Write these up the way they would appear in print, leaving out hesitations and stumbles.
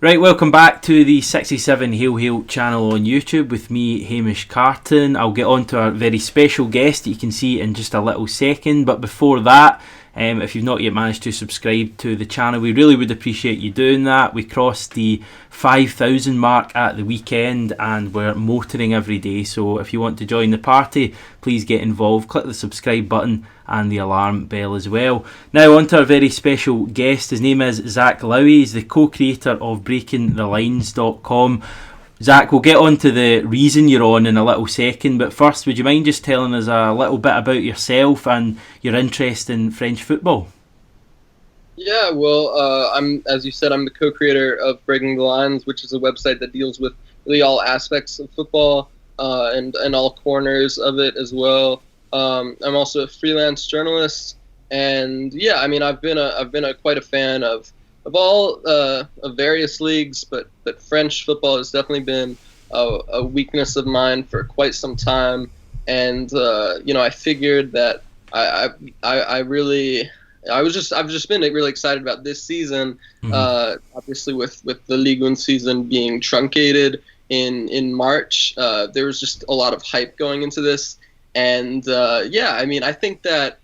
Right, welcome back to the 67 Hail channel on YouTube with me, Hamish Carton. I'll get on to our very special guest that you can see in just a little second, but before that, if you've not yet managed to subscribe to the channel, we really would appreciate you doing that. We crossed the 5,000 mark at the weekend and we're motoring every day, so if you want to join the party, please get involved. Click the subscribe button and the alarm bell as well. Now on to our very special guest. His name is Zach Lowy. He's the co-creator of BreakingTheLines.com. Zach, we'll get on to the reason you're on in a little second, but first, would you mind just telling us a little bit about yourself and your interest in French football? Yeah, well, as you said, I'm the co-creator of Breaking the Lines, which is a website that deals with really all aspects of football and all corners of it as well. I'm also a freelance journalist, and yeah, I mean, I've been quite a fan of all of various leagues, but French football has definitely been a weakness of mine for quite some time, and I figured that I've just been really excited about this season. Obviously, with the Ligue 1 season being truncated in March, there was just a lot of hype going into this. And I mean, I think that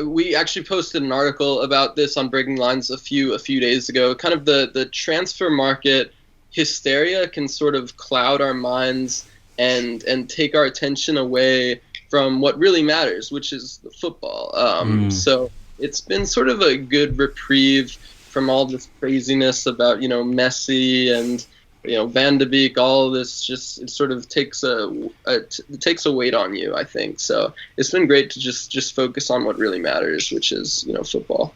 we actually posted an article about this on Breaking Lines a few days ago. Kind of the transfer market hysteria can sort of cloud our minds and take our attention away from what really matters, which is the football. So it's been sort of a good reprieve from all this craziness about Messi and Van de Beek. All of this it sort of takes a weight on you, I think. So it's been great to just focus on what really matters, which is football.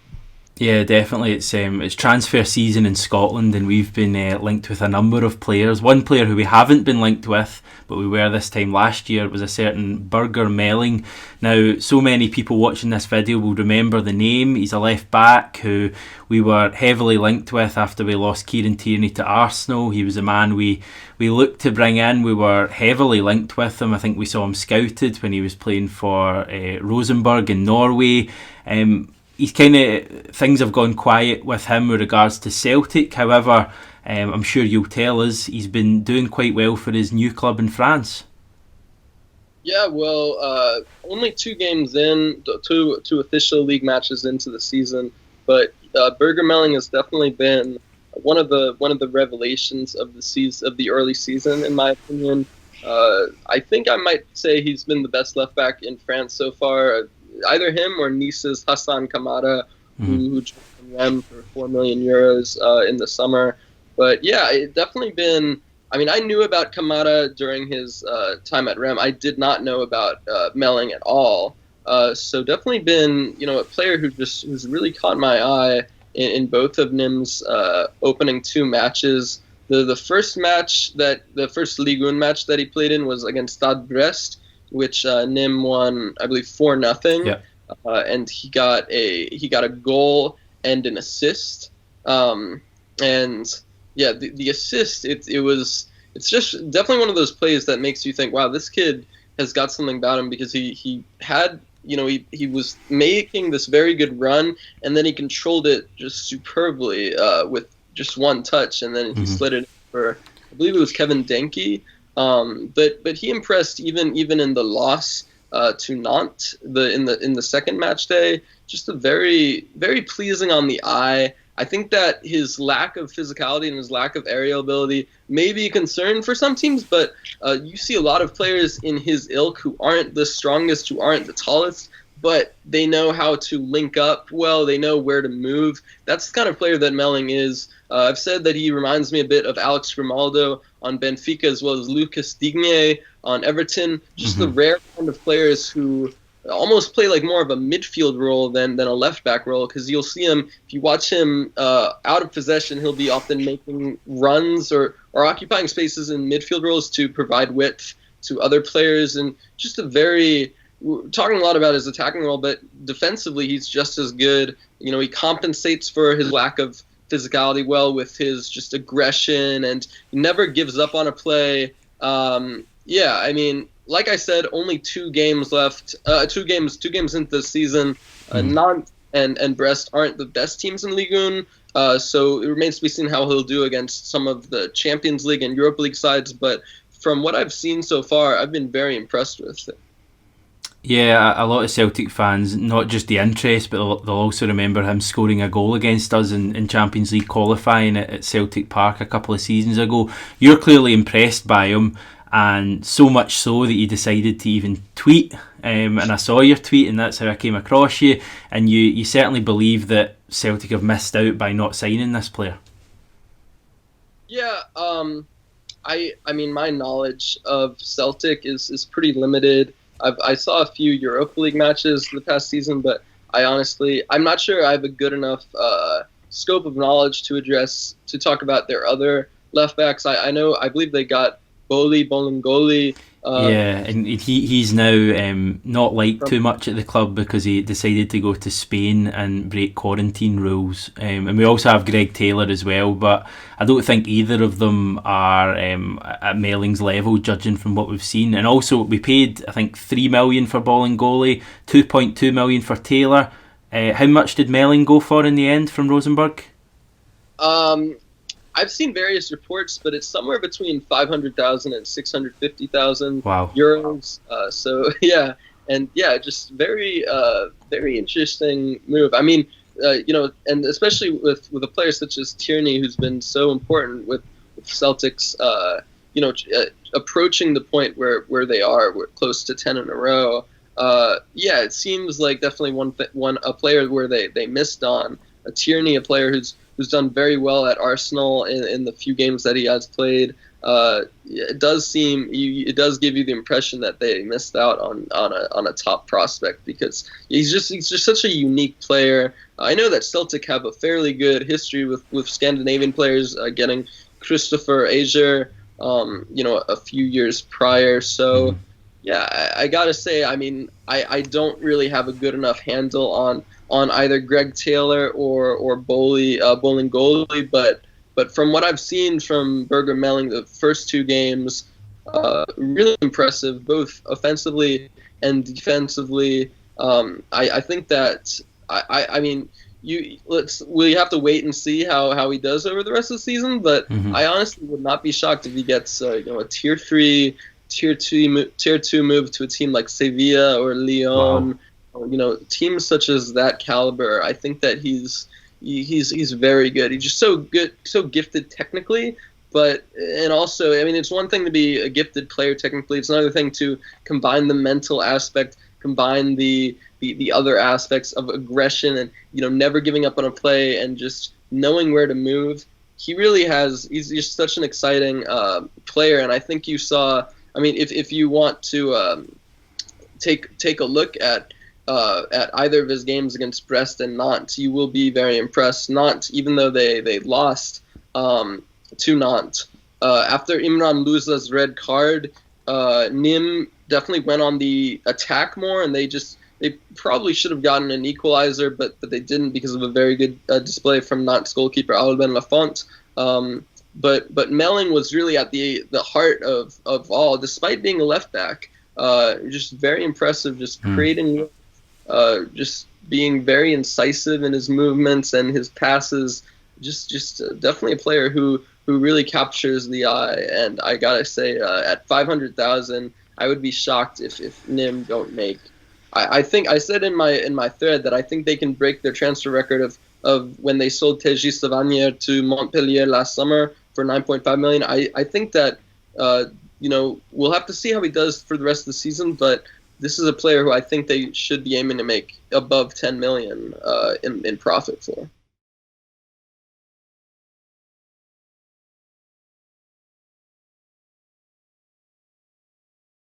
Yeah, definitely. It's transfer season in Scotland, and we've been linked with a number of players. One player who we haven't been linked with, but we were this time last year, was a certain Birger Meling. Now, so many people watching this video will remember the name. He's a left back who we were heavily linked with after we lost Kieran Tierney to Arsenal. He was a man we looked to bring in. We were heavily linked with him. I think we saw him scouted when he was playing for Rosenborg in Norway. He's things have gone quiet with him with regards to Celtic. However, I'm sure you'll tell us he's been doing quite well for his new club in France. Yeah, well, only 2 games in, two official league matches into the season, but Birger Meling has definitely been one of the revelations of the early season, in my opinion. I think I might say he's been the best left back in France so far. Either him or Nice's Hassan Kamara, who joined from Rennes for €4 million in the summer. But yeah, it definitely been. I mean, I knew about Kamara during his time at Rennes. I did not know about Meling at all. So definitely been a player who's really caught my eye in both of Nimes' opening 2 matches. The first Ligue 1 match that he played in was against Stade Brest, which Nîmes won, I believe, 4-0. Yeah. And he got a goal and an assist. And yeah, the assist, it's just definitely one of those plays that makes you think, wow, this kid has got something about him, because he had, he was making this very good run, and then he controlled it just superbly with just one touch, and then he slid it for, I believe it was Kevin Denke. But he impressed even in the loss to Nantes in the second match day. Just a very, very pleasing on the eye. I think that his lack of physicality and his lack of aerial ability may be a concern for some teams, but you see a lot of players in his ilk who aren't the strongest, who aren't the tallest, but they know how to link up well. They know where to move. That's the kind of player that Meling is. I've said that he reminds me a bit of Alex Grimaldo on Benfica, as well as Lucas Digne on Everton. Just the rare kind of players who almost play like more of a midfield role than a left back role, because you'll see him, if you watch him out of possession, he'll be often making runs or occupying spaces in midfield roles to provide width to other players, and just we're talking a lot about his attacking role, but defensively he's just as good. He compensates for his lack of physicality well with his just aggression, and he never gives up on a play. I mean, like I said, only 2 games left. 2 games into the season. Nantes and Brest aren't the best teams in Ligue 1. So it remains to be seen how he'll do against some of the Champions League and Europa League sides. But from what I've seen so far, I've been very impressed with it. Yeah, a lot of Celtic fans, not just the interest, but they'll also remember him scoring a goal against us in Champions League qualifying at Celtic Park a couple of seasons ago. You're clearly impressed by him, and so much so that you decided to even tweet. And I saw your tweet, and that's how I came across you. And you certainly believe that Celtic have missed out by not signing this player. Yeah, I mean, my knowledge of Celtic is pretty limited. I saw a few Europa League matches the past season, but I'm not sure I have a good enough scope of knowledge to talk about their other left backs. I believe they got Bolingoli. Yeah, and he's now not liked too much at the club because he decided to go to Spain and break quarantine rules. And we also have Greg Taylor as well, but I don't think either of them are at Meling's level, judging from what we've seen. And also, we paid, I think, $3 million for Bolingoli, $2.2 million for Taylor. How much did Meling go for in the end from Rosenborg? I've seen various reports, but it's somewhere between 500,000 and 650,000 euros. So yeah, and yeah, just very interesting move. I mean, and especially with a player such as Tierney, who's been so important with Celtics, approaching the point where they are, we're close to 10 in a row. Yeah, it seems like definitely a player where they missed on. A Tierney, a player who's done very well at Arsenal in the few games that he has played. It does give you the impression that they missed out on a top prospect, because he's just such a unique player. I know that Celtic have a fairly good history with Scandinavian players, getting Christopher Ajer, a few years prior. So yeah, I gotta say, I mean, I don't really have a good enough handle on either Greg Taylor or Bolingoli, but from what I've seen from Birger Meling, the first two games, really impressive, both offensively and defensively. I think that I mean, we have to wait and see how he does over the rest of the season. But I honestly would not be shocked if he gets a tier 3, tier 2 move to a team like Sevilla or Lyon. Wow. Teams such as that caliber. I think that he's very good. He's just so good, so gifted technically, and also, I mean, it's one thing to be a gifted player technically. It's another thing to combine the mental aspect, combine the other aspects of aggression, and never giving up on a play and just knowing where to move. He really he's just such an exciting player, and I think you saw. I mean, if you want to take a look at either of his games against Brest and Nantes, you will be very impressed. Nantes, even though they lost to Nantes, after Imran Louza's red card, Nimes definitely went on the attack more, and they probably should have gotten an equalizer, but they didn't because of a very good display from Nantes goalkeeper Alban Lafont. But Meling was really at the heart of all, despite being a left back. Just very impressive, just creating. Just being very incisive in his movements and his passes, just definitely a player who really captures the eye. And I gotta say, at 500,000, I would be shocked if Nimes don't make. I think I said in my thread that I think they can break their transfer record of when they sold Teji Savanier to Montpellier last summer for 9.5 million. I think that we'll have to see how he does for the rest of the season, but this is a player who I think they should be aiming to make above 10 million in profit for.